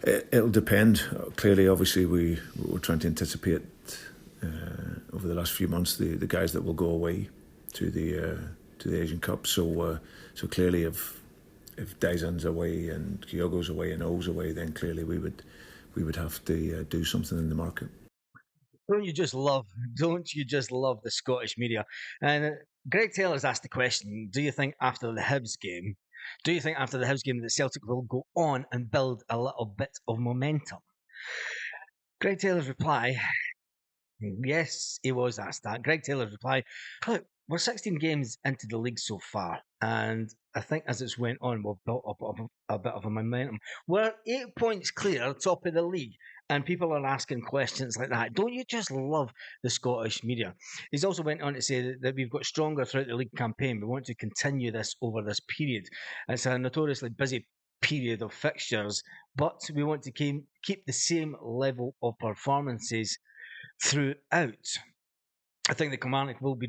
It'll depend. Clearly, obviously, we're trying to anticipate over the last few months the guys that will go away to the Asian Cup. So clearly, if Daizan's away and Kyogo's away and O's away, then clearly we would have to do something in the market. Don't you just love? Don't you just love the Scottish media? And Greg Taylor's asked the question: Do you think after the Hibs game? Do you think after the Hibs game that Celtic will go on and build a little bit of momentum? Greg Taylor's reply: Yes, he was asked that. Greg Taylor's reply: Look, we're 16 games into the league so far, and I think as it's went on, we've built up a bit of a momentum. We're 8 points clear, top of the league, and people are asking questions like that. Don't you just love the Scottish media? He's also went on to say that we've got stronger throughout the league campaign. We want to continue this over this period. It's a notoriously busy period of fixtures, but we want to keep the same level of performances throughout. I think the Kilmarnock will be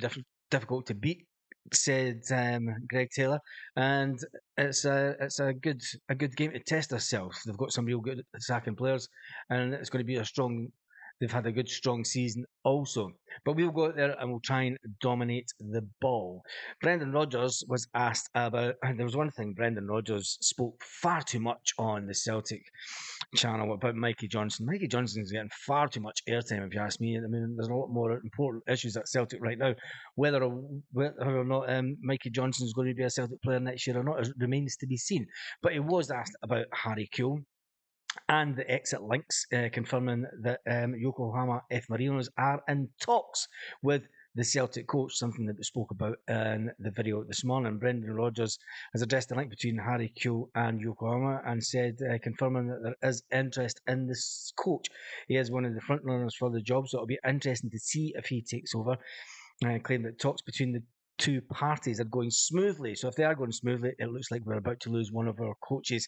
difficult to beat, said Greg Taylor, and it's a good game to test ourselves. They've got some real good attacking players, and it's going to be a strong. They've had a good, strong season also. But we'll go out there and we'll try and dominate the ball. Brendan Rodgers was asked about, and there was one thing Brendan Rodgers spoke far too much on the Celtic channel about Mikey Johnson. Mikey Johnson's getting far too much airtime, if you ask me. I mean, there's a lot more important issues at Celtic right now. Whether or not Mikey Johnson's going to be a Celtic player next year or not remains to be seen. But he was asked about Harry Kewell and the exit links, confirming that Yokohama F. Marinos are in talks with the Celtic coach, something that we spoke about in the video this morning. Brendan Rodgers has addressed the link between Harry Kewell and Yokohama and said, confirming that there is interest in this coach. He is one of the front runners for the job, so it'll be interesting to see if he takes over. Claimed that talks between the two parties are going smoothly. So if they are going smoothly, it looks like we're about to lose one of our coaches.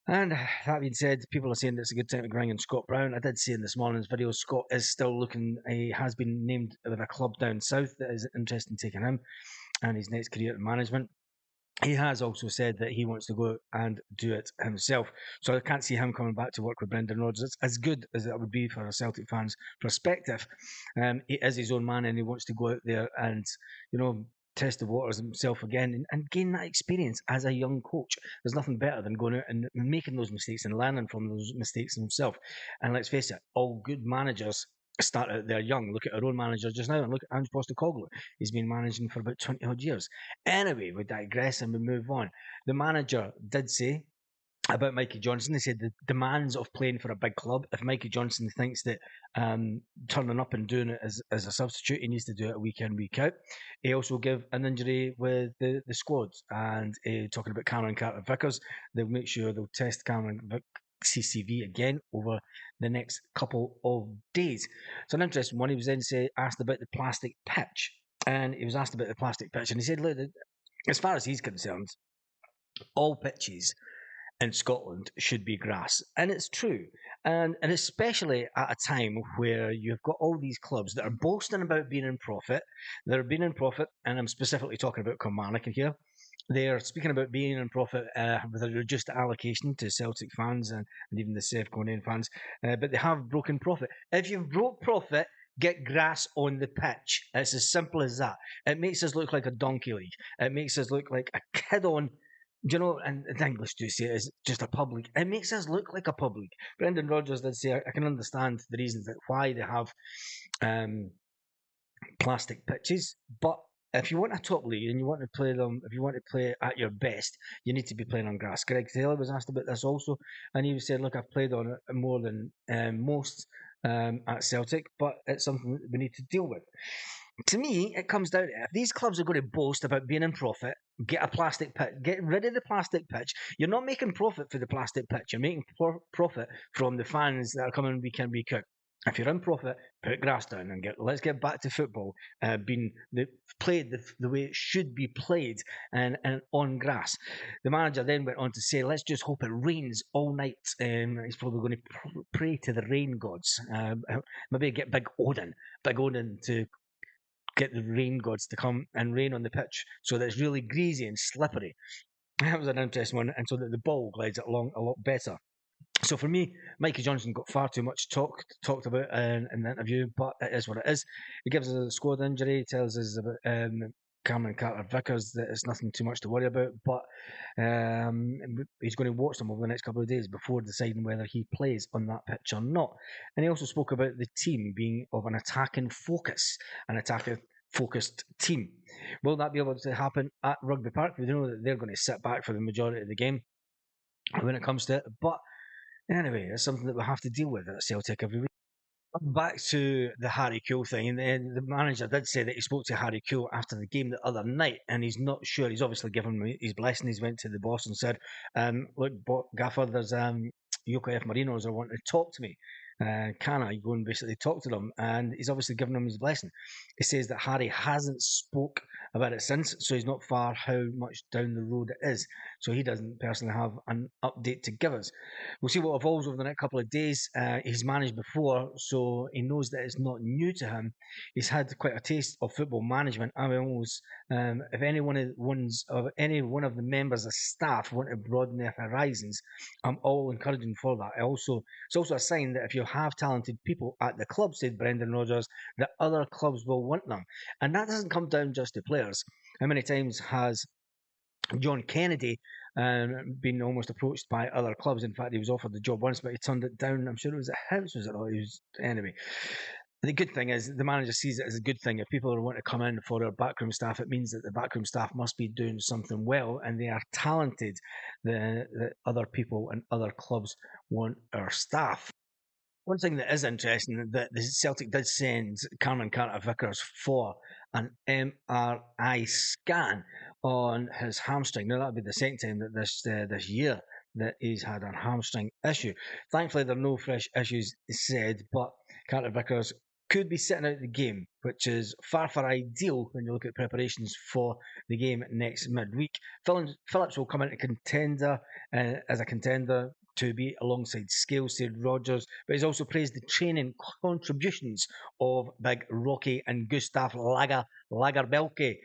And that being said, people are saying that it's a good time to bring in Scott Brown. I did say in this morning's video, Scott is still looking, he has been named with a club down south that is interested in taking him and his next career in management. He has also said that he wants to go and do it himself. So I can't see him coming back to work with Brendan Rodgers. It's as good as that would be for a Celtic fan's perspective. He is his own man and he wants to go out there and, test the waters himself again and gain that experience as a young coach. There's nothing better than going out and making those mistakes and learning from those mistakes himself. And let's face it, all good managers start out there young. Look at our own manager just now and look at Ange Postecoglou. He's been managing for about 20 odd years. Anyway, we digress and we move on. The manager did say about Mikey Johnson, he said the demands of playing for a big club. If Mikey Johnson thinks that turning up and doing it as a substitute, he needs to do it week in, week out. He also gave an injury with the squad, and talking about Cameron Carter-Vickers, they'll make sure they'll test Cameron CCV again over the next couple of days. So an interesting one. He was then asked about the plastic pitch, and he was asked about the plastic pitch, and he said, look, as far as he's concerned, all pitches in Scotland should be grass. And it's true. And especially at a time where you've got all these clubs that are boasting about being in profit. They're being in profit, and I'm specifically talking about Kilmarnock here. They're speaking about being in profit with a reduced allocation to Celtic fans and even the Sef Conan fans. But they have broken profit. If you've broke profit, get grass on the pitch. It's as simple as that. It makes us look like a donkey league. It makes us look like a kid on and the English do say it is just a pub league. It makes us look like a pub league. Brendan Rodgers did say, I can understand the reasons that why they have plastic pitches, but if you want a top league and you want to play them, if you want to play at your best, you need to be playing on grass. Greg Taylor was asked about this also, and he said, look, I've played on it more than most at Celtic, but it's something that we need to deal with. To me, it comes down to if these clubs are going to boast about being in profit, get a plastic pitch, get rid of the plastic pitch. You're not making profit for the plastic pitch. You're making profit from the fans that are coming week in, week out. If you're in profit, put grass down and let's get back to football being played the way it should be played and on grass. The manager then went on to say, let's just hope it rains all night. He's probably going to pray to the rain gods. Maybe get Big Odin to get the rain gods to come and rain on the pitch so that it's really greasy and slippery. That was an interesting one, and so that the ball glides along a lot better. So for me, Mikey Johnson got far too much talked about in the interview, but it is what it is. He gives us a squad injury, tells us about Cameron Carter-Vickers that it's nothing too much to worry about, but he's going to watch them over the next couple of days before deciding whether he plays on that pitch or not. And he also spoke about the team being of an attacking focus, an attacking focused team. Will that be able to happen at Rugby Park? We know that they're going to sit back for the majority of the game when it comes to it, but anyway, it's something that we have to deal with at Celtic every week. Back to the Harry Kewell thing, and the manager did say that he spoke to Harry Kewell after the game the other night, and he's not sure. He's obviously given him his blessing. He's went to the boss and said, "Look, Gaffer, there's Yoko F. Marinos are wanting to talk to me. Can I go and basically talk to them?" And he's obviously given him his blessing. He says that Harry hasn't spoke about it since, so he's not far how much down the road it is. So he doesn't personally have an update to give us. We'll see what evolves over the next couple of days. He's managed before, so he knows that it's not new to him. He's had quite a taste of football management. I mean, almost if any one of the members of staff want to broaden their horizons, I'm all encouraging for that. It's also a sign that if you have talented people at the club, said Brendan Rodgers, that other clubs will want them, and that doesn't come down just to players. How many times has John Kennedy been almost approached by other clubs? In fact, he was offered the job once, but he turned it down. I'm sure it was at Hibs, was it? Or he was, anyway. The good thing is the manager sees it as a good thing. If people want to come in for their backroom staff, it means that the backroom staff must be doing something well and they are talented. The other people and other clubs want our staff. One thing that is interesting that the Celtic did send Cameron Carter-Vickers for an MRI scan on his hamstring. Now that'll be the second time that this year that he's had a hamstring issue. Thankfully, there are no fresh issues said, but Carter-Vickers could be sitting out the game, which is far from ideal when you look at preparations for the game next midweek. Phillips will come into contender as a contender to be alongside Scales, said Rodgers, but he's also praised the training contributions of Big Rocky and Gustav Lagerbelke.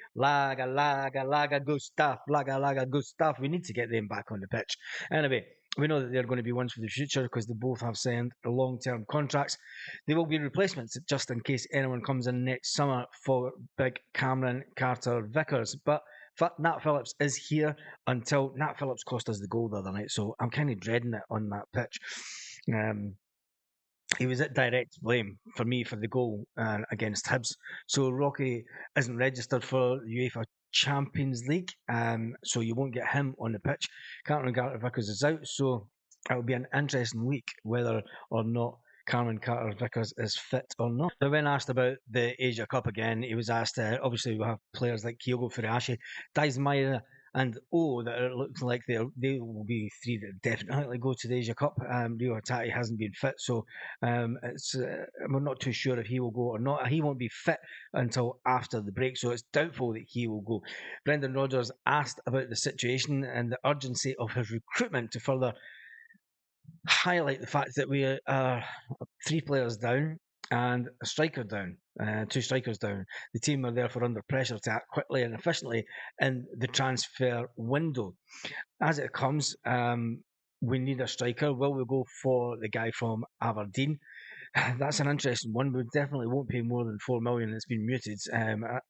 Gustav. We need to get them back on the pitch. Anyway, we know that they're going to be ones for the future because they both have signed long-term contracts. They will be replacements just in case anyone comes in next summer for Big Cameron Carter-Vickers. But Nat Phillips is here until Nat Phillips cost us the goal the other night, so I'm kind of dreading it on that pitch. He was at direct blame for me for the goal against Hibs. So Rocky isn't registered for the UEFA Champions League, so you won't get him on the pitch. Cameron Carter-Vickers is out, so it'll be an interesting week whether or not Cameron Carter-Vickers is fit or not. Now, when asked about the Asia Cup again, he was asked, obviously we have players like Kyogo Furuhashi, Daismaira and that it looks like they will be three that definitely go to the Asia Cup. Rio Hatate hasn't been fit, so we're not too sure if he will go or not. He won't be fit until after the break, so it's doubtful that he will go. Brendan Rodgers asked about the situation and the urgency of his recruitment to further highlight the fact that we are 3 players down and a striker down, 2 strikers down. The team are therefore under pressure to act quickly and efficiently in the transfer window. As it comes, we need a striker. Will we go for the guy from Aberdeen? That's an interesting one. We definitely won't pay more than 4 million. It's been muted.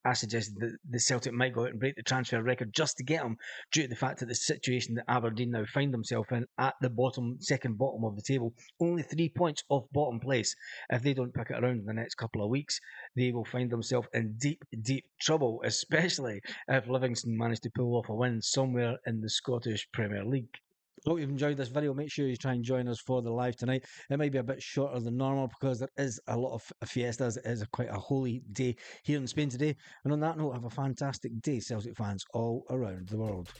I suggested that the Celtic might go out and break the transfer record just to get him, due to the fact that the situation that Aberdeen now find themselves in at the second bottom of the table, only 3 points off bottom place. If they don't pick it around in the next couple of weeks, they will find themselves in deep, deep trouble, especially if Livingston manage to pull off a win somewhere in the Scottish Premier League. Hope you've enjoyed this video. Make sure you try and join us for the live tonight. It might be a bit shorter than normal because there is a lot of fiestas. It is quite a holy day here in Spain today. And on that note, have a fantastic day, Celtic fans all around the world.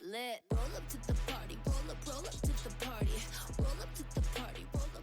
Roll up to the party, roll up to the party, roll up to the party, roll up.